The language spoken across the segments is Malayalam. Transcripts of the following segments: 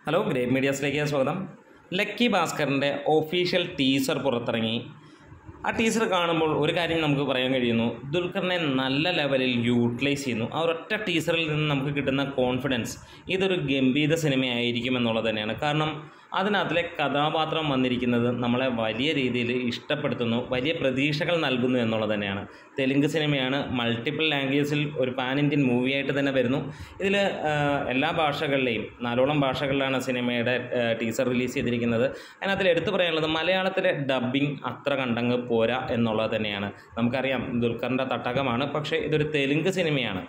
ഹലോ ഗ്രേറ്റ് മീഡിയാസിലേക്ക് സ്വാഗതം. ലക്കി ഭാസ്കറിൻ്റെ ഒഫീഷ്യൽ ടീസർ പുറത്തിറങ്ങി. ആ ടീസർ കാണുമ്പോൾ ഒരു കാര്യം നമുക്ക് പറയാൻ കഴിയുന്നു, ദുൽഖറിനെ നല്ല ലെവലിൽ യൂട്ടിലൈസ് ചെയ്യുന്നു. ആ ഒരൊറ്റ ടീസറിൽ നിന്ന് നമുക്ക് കിട്ടുന്ന കോൺഫിഡൻസ് ഇതൊരു ഗംഭീര സിനിമയായിരിക്കും എന്നുള്ളത് തന്നെയാണ്. കാരണം അതിനകത്തിലെ കഥാപാത്രം വന്നിരിക്കുന്നത് നമ്മളെ വലിയ രീതിയിൽ ഇഷ്ടപ്പെടുത്തുന്നു, വലിയ പ്രതീക്ഷകൾ നൽകുന്നു എന്നുള്ളത് തന്നെയാണ്. തെലുങ്ക് സിനിമയാണ്, മൾട്ടിപ്പിൾ ലാംഗ്വേജിൽ ഒരു പാൻ ഇന്ത്യൻ മൂവിയായിട്ട് തന്നെ വരുന്നു. ഇതിൽ എല്ലാ ഭാഷകളിലെയും 4ഓളം ഭാഷകളിലാണ് സിനിമയുടെ ടീസർ റിലീസ് ചെയ്തിരിക്കുന്നത്. അതിനകത്തിൽ എടുത്തു പറയാനുള്ളത് മലയാളത്തിലെ ഡബ്ബിംഗ് അത്ര കണ്ടങ്ങ് പോരാ എന്നുള്ളത് തന്നെയാണ്. നമുക്കറിയാം ദുൽഖറിൻ്റെ തട്ടകമാണ്, പക്ഷേ ഇതൊരു തെലുങ്ക് സിനിമയാണ്.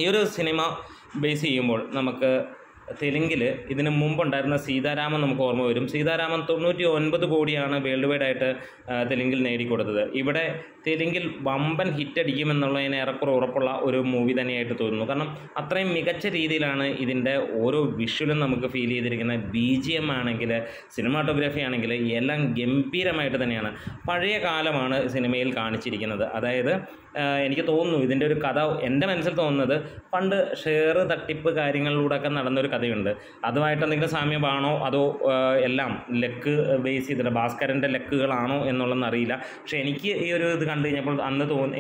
ഈ ഒരു സിനിമ ബേസ് ചെയ്യുമ്പോൾ നമുക്ക് തെലുങ്കിൽ ഇതിന് മുമ്പുണ്ടായിരുന്ന സീതാരാമൻ നമുക്ക് ഓർമ്മ വരും. സീതാരാമൻ 99 കോടിയാണ് വേൾഡ് വൈഡ് ആയിട്ട് തെലുങ്കിൽ നേടിക്കൊടുത്തത്. ഇവിടെ തെലുങ്കിൽ വമ്പൻ ഹിറ്റടിക്കുമെന്നുള്ളതിന് ഏറെക്കുറെ ഉറപ്പുള്ള ഒരു മൂവി തന്നെയായിട്ട് തോന്നുന്നു. കാരണം അത്രയും മികച്ച രീതിയിലാണ് ഇതിൻ്റെ ഓരോ വിഷ്വലും നമുക്ക് ഫീൽ ചെയ്തിരിക്കുന്നത്. BGM ആണെങ്കിൽ, സിനിമാറ്റോഗ്രാഫി ആണെങ്കിൽ എല്ലാം ഗംഭീരമായിട്ട് തന്നെയാണ്. പഴയ കാലമാണ് സിനിമയിൽ കാണിച്ചിരിക്കുന്നത്. അതായത് എനിക്ക് തോന്നുന്നു ഇതിൻ്റെ ഒരു കഥ എൻ്റെ മനസ്സിൽ തോന്നുന്നത് പണ്ട് ഷെയർ തട്ടിപ്പ് കാര്യങ്ങളിലൂടെയൊക്കെ നടന്നൊരു കഥയുണ്ട്. അതുമായിട്ട് എന്തെങ്കിലും സാമ്യമാണോ അതോ എല്ലാം ലക്ക് ബേസ് ചെയ്തിട്ട് ഭാസ്കരൻ്റെ ലക്കുകളാണോ എന്നുള്ളതെന്ന് അറിയില്ല. പക്ഷേ എനിക്ക് ഈ ഒരു ഇത് കണ്ടു കഴിഞ്ഞപ്പോൾ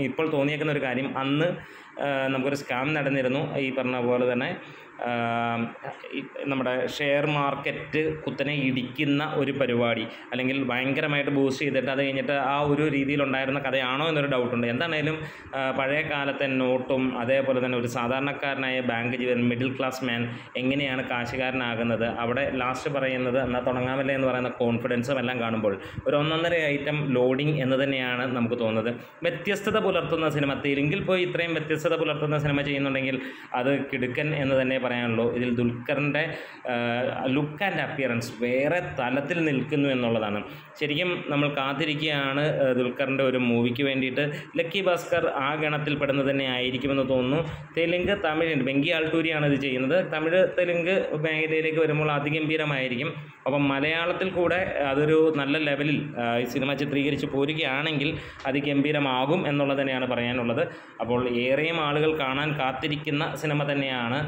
ഇപ്പോൾ തോന്നിയേക്കുന്ന ഒരു കാര്യം, അന്ന് നമുക്കൊരു സ്കാം നടന്നിരുന്നു. ഈ പറഞ്ഞ പോലെ തന്നെ നമ്മുടെ ഷെയർ മാർക്കറ്റ് കുത്തനെ ഇടിക്കുന്ന ഒരു പരിപാടി, അല്ലെങ്കിൽ ഭയങ്കരമായിട്ട് ബൂസ്റ്റ് ചെയ്തിട്ട് അത് കഴിഞ്ഞിട്ട് ആ ഒരു രീതിയിലുണ്ടായിരുന്ന കഥയാണോ എന്നൊരു ഡൗട്ടുണ്ട്. എന്താണേലും പഴയ കാലത്തെ നോട്ടും അതേപോലെ തന്നെ ഒരു സാധാരണക്കാരനായ ബാങ്ക് ജീവൻ, മിഡിൽ ക്ലാസ് മാൻ എങ്ങനെയാണ് കാശുകാരനാകുന്നത്, അവിടെ ലാസ്റ്റ് പറയുന്നത് എന്നാൽ തുടങ്ങാമല്ലേ എന്ന് പറയുന്ന കോൺഫിഡൻസും എല്ലാം കാണുമ്പോൾ ഒരു 1.5 ഐറ്റം ലോഡിങ് എന്ന് തന്നെയാണ് നമുക്ക് തോന്നുന്നത്. വ്യത്യസ്തത പുലർത്തുന്ന സിനിമ, തെലുങ്കിൽ പോയി ഇത്രയും വ്യത്യസ്തത പുലർത്തുന്ന സിനിമ ചെയ്യുന്നുണ്ടെങ്കിൽ അത് കിടുക്കൻ എന്ന് തന്നെ പറയാനുള്ളൂ. ഇതിൽ ദുൽഖറിൻ്റെ ലുക്ക് ആൻഡ് അപ്പിയറൻസ് വേറെ തലത്തിൽ നിൽക്കുന്നു എന്നുള്ളതാണ്. ശരിക്കും നമ്മൾ കാത്തിരിക്കുകയാണ് ദുൽഖറിൻ്റെ ഒരു മൂവിക്ക് വേണ്ടിയിട്ട്. ലക്കി ഭാസ്കർ ആ ഗണത്തിൽ പെടുന്നത് തന്നെ ആയിരിക്കുമെന്ന് തോന്നുന്നു. തെലുങ്ക്, തമിഴ്, ബെങ്കി ആൾട്ടൂരിയാണ് ഇത് ചെയ്യുന്നത്. തമിഴ് തെലുങ്ക് മേഖലയിലേക്ക് വരുമ്പോൾ അതിഗംഭീരമായിരിക്കും. അപ്പം മലയാളത്തിൽ കൂടെ അതൊരു നല്ല ലെവലിൽ ഈ സിനിമ ചിത്രീകരിച്ച് പോരുകയാണെങ്കിൽ അതിഗംഭീരമാകും എന്നുള്ളത് തന്നെയാണ് പറയാനുള്ളത്. അപ്പോൾ ഏറെയും ആളുകൾ കാണാൻ കാത്തിരിക്കുന്ന സിനിമ തന്നെയാണ്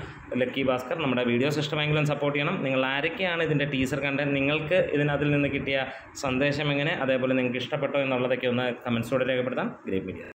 ലക്കി ഭാസ്കർ. നമ്മുടെ വീഡിയോസ് ഇഷ്ടമെങ്കിലും സപ്പോർട്ട് ചെയ്യണം. നിങ്ങൾ ആരൊക്കെയാണ് ഇതിൻ്റെ ടീസർ കണ്ടത്, നിങ്ങൾക്ക് അതിൽ നിന്ന് കിട്ടിയ സന്ദേശം എങ്ങനെ, അതേപോലെ നിങ്ങൾക്ക് ഇഷ്ടപ്പെട്ടോ എന്നുള്ളതൊക്കെ ഒന്ന് കമൻസിലൂടെ രേഖപ്പെടുത്താം. Great media.